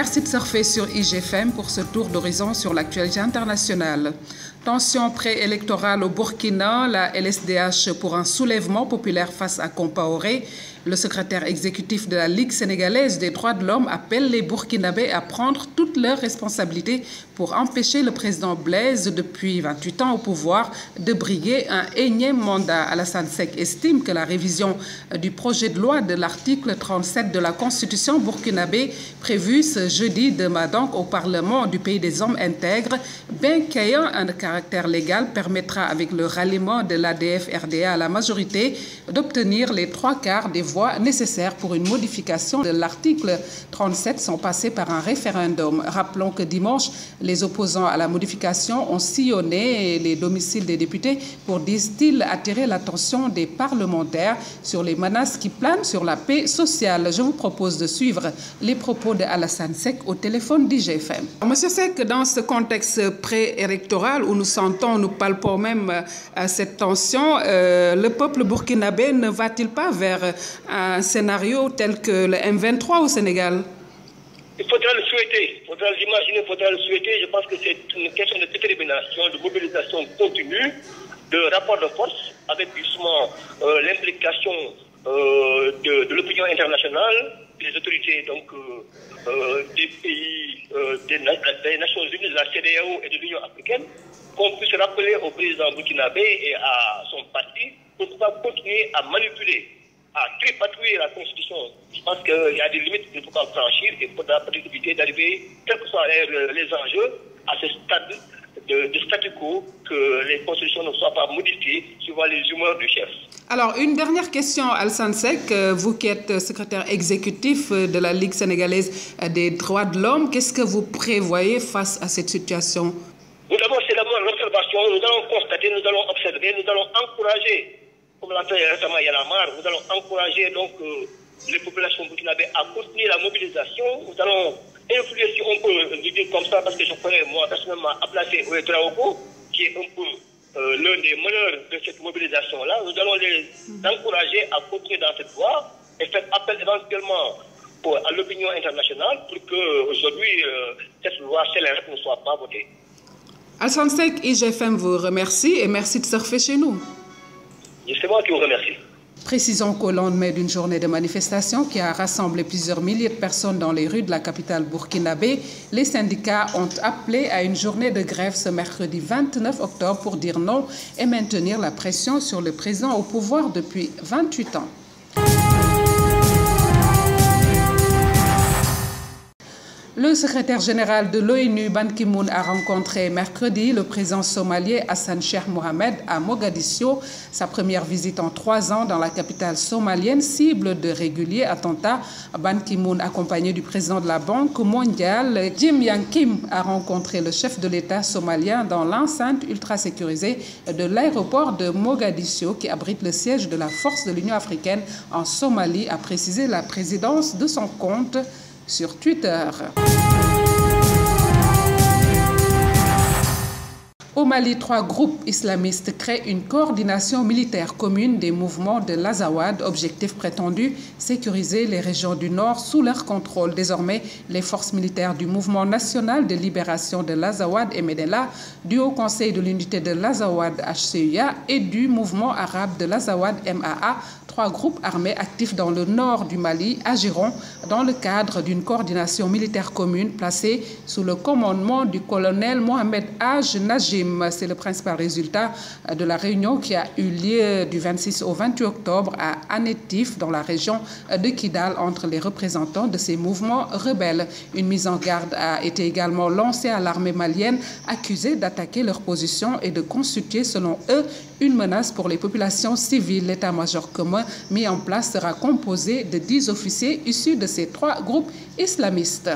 Merci de surfer sur IGFM pour ce tour d'horizon sur l'actualité internationale. Tension préélectorale au Burkina, la LSDH pour un soulèvement populaire face à Compaoré. Le secrétaire exécutif de la Ligue sénégalaise des droits de l'homme appelle les Burkinabés à prendre toutes leurs responsabilités pour empêcher le président Blaise, depuis 28 ans au pouvoir, de briguer un énième mandat. Alassane Seck estime que la révision du projet de loi de l'article 37 de la Constitution burkinabé prévue ce jeudi demain donc au Parlement du pays des hommes intègres, bien qu'ayant un caractère légal, permettra avec le ralliement de l'ADF-RDA à la majorité d'obtenir les 3/4 des voix nécessaires pour une modification de l'article 37 sont passés par un référendum. Rappelons que dimanche, les opposants à la modification ont sillonné les domiciles des députés pour, disent-ils, attirer l'attention des parlementaires sur les menaces qui planent sur la paix sociale. Je vous propose de suivre les propos de Alassane Seck au téléphone d'IGFM. Monsieur Seck, dans ce contexte préélectoral où nous palpons même cette tension, le peuple burkinabé ne va-t-il pas vers un scénario tel que le M23 au Sénégal? Il faudra le souhaiter, il faudra l'imaginer, il faudra le souhaiter. Je pense que c'est une question de détermination, de mobilisation continue, de rapport de force, avec justement l'implication de l'opinion internationale, des autorités donc, des pays, des Nations Unies, de la CEDEAO et de l'Union africaine, qu'on puisse rappeler au président burkinabé et à son parti pour ne pas continuer à manipuler, à tripatouiller la Constitution. Je pense qu'il y a des limites qu'il ne faut pas franchir et il faudra peut-être éviter d'arriver, quels que soient les enjeux, à ce stade de statu quo, que les constitutions ne soient pas modifiées suivant les humeurs du chef. Alors, une dernière question, Alassane Seck, vous qui êtes secrétaire exécutif de la Ligue sénégalaise des droits de l'homme, qu'est-ce que vous prévoyez face à cette situation? C'est d'abord l'observation, nous allons constater, nous allons observer, nous allons encourager, comme l'a fait récemment Y'en a marre, nous allons encourager donc les populations burkinabées à continuer la mobilisation, nous allons influer, si on peut le dire comme ça, parce que je connais moi personnellement Ablaté Ouedraogo, qui est un peu l'un des meneurs de cette mobilisation-là. Nous allons les encourager à continuer dans cette voie et faire appel éventuellement à l'opinion internationale pour qu'aujourd'hui cette loi scélérate ne soit pas votée. Alassane Seck, IGFM vous remercie et merci de surfer chez nous. C'est moi qui vous remercie. Précisons qu'au lendemain d'une journée de manifestation qui a rassemblé plusieurs milliers de personnes dans les rues de la capitale burkinabé, les syndicats ont appelé à une journée de grève ce mercredi 29 octobre pour dire non et maintenir la pression sur le président au pouvoir depuis 28 ans. Le secrétaire général de l'ONU, Ban Ki-moon, a rencontré mercredi le président somalien Hassan Sheikh Mohamed à Mogadiscio. Sa première visite en 3 ans dans la capitale somalienne, cible de réguliers attentats. Ban Ki-moon, accompagné du président de la Banque mondiale, Jim Yang Kim, a rencontré le chef de l'État somalien dans l'enceinte ultra sécurisée de l'aéroport de Mogadiscio, qui abrite le siège de la force de l'Union africaine en Somalie, a précisé la présidence de son compte sur Twitter. Au Mali, 3 groupes islamistes créent une coordination militaire commune des mouvements de l'Azawad. Objectif prétendu, sécuriser les régions du Nord sous leur contrôle. Désormais, les forces militaires du mouvement national de libération de l'Azawad et Medela, du Haut Conseil de l'unité de l'Azawad HCUA et du mouvement arabe de l'Azawad MAA, 3 groupes armés actifs dans le nord du Mali, agiront dans le cadre d'une coordination militaire commune placée sous le commandement du colonel Mohamed Haj Najim. C'est le principal résultat de la réunion qui a eu lieu du 26 au 28 octobre à Anétif, dans la région de Kidal, entre les représentants de ces mouvements rebelles. Une mise en garde a été également lancée à l'armée malienne, accusée d'attaquer leur position et de constituer, selon eux, une menace pour les populations civiles. L'état-major commun mis en place sera composé de 10 officiers issus de ces 3 groupes islamistes.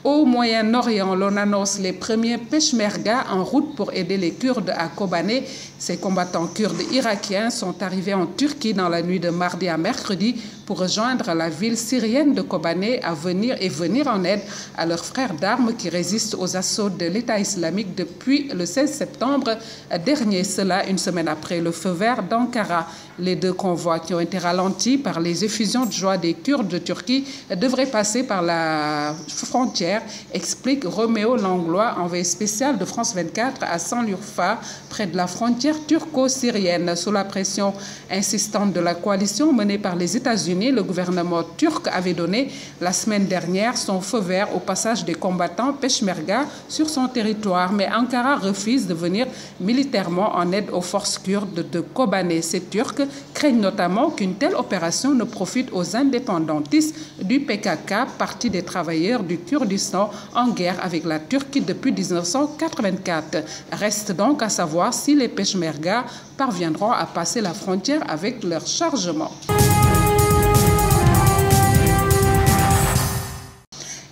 Au Moyen-Orient, l'on annonce les premiers Peshmerga en route pour aider les Kurdes à Kobané. Ces combattants kurdes irakiens sont arrivés en Turquie dans la nuit de mardi à mercredi pour pour rejoindre la ville syrienne de Kobané à venir en aide à leurs frères d'armes qui résistent aux assauts de l'État islamique depuis le 16 septembre dernier, cela une semaine après le feu vert d'Ankara. Les deux convois qui ont été ralentis par les effusions de joie des Kurdes de Turquie devraient passer par la frontière, explique Roméo Langlois, envoyé spécial de France 24 à Sanlurfa, près de la frontière turco-syrienne. Sous la pression insistante de la coalition menée par les États-Unis, le gouvernement turc avait donné la semaine dernière son feu vert au passage des combattants Peshmerga sur son territoire. Mais Ankara refuse de venir militairement en aide aux forces kurdes de Kobané. Ces Turcs craignent notamment qu'une telle opération ne profite aux indépendantistes du PKK, parti des travailleurs du Kurdistan en guerre avec la Turquie depuis 1984. Reste donc à savoir si les Peshmerga parviendront à passer la frontière avec leur chargement.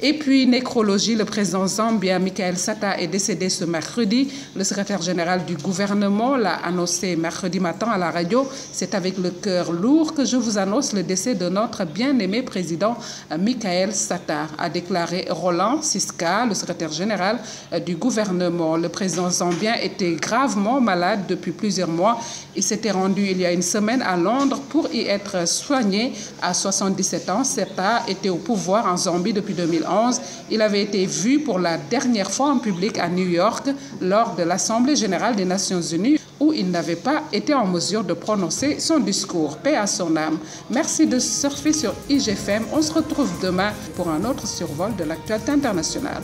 Et puis, nécrologie, le président zambien Michael Sata est décédé ce mercredi. Le secrétaire général du gouvernement l'a annoncé mercredi matin à la radio. C'est avec le cœur lourd que je vous annonce le décès de notre bien-aimé président Michael Sata, a déclaré Roland Siska, le secrétaire général du gouvernement. Le président zambien était gravement malade depuis plusieurs mois. Il s'était rendu il y a une semaine à Londres pour y être soigné. À 77 ans, Sata était au pouvoir en Zambie depuis 2011. Il avait été vu pour la dernière fois en public à New York lors de l'Assemblée générale des Nations unies où il n'avait pas été en mesure de prononcer son discours. Paix à son âme. Merci de surfer sur IGFM. On se retrouve demain pour un autre survol de l'actualité internationale.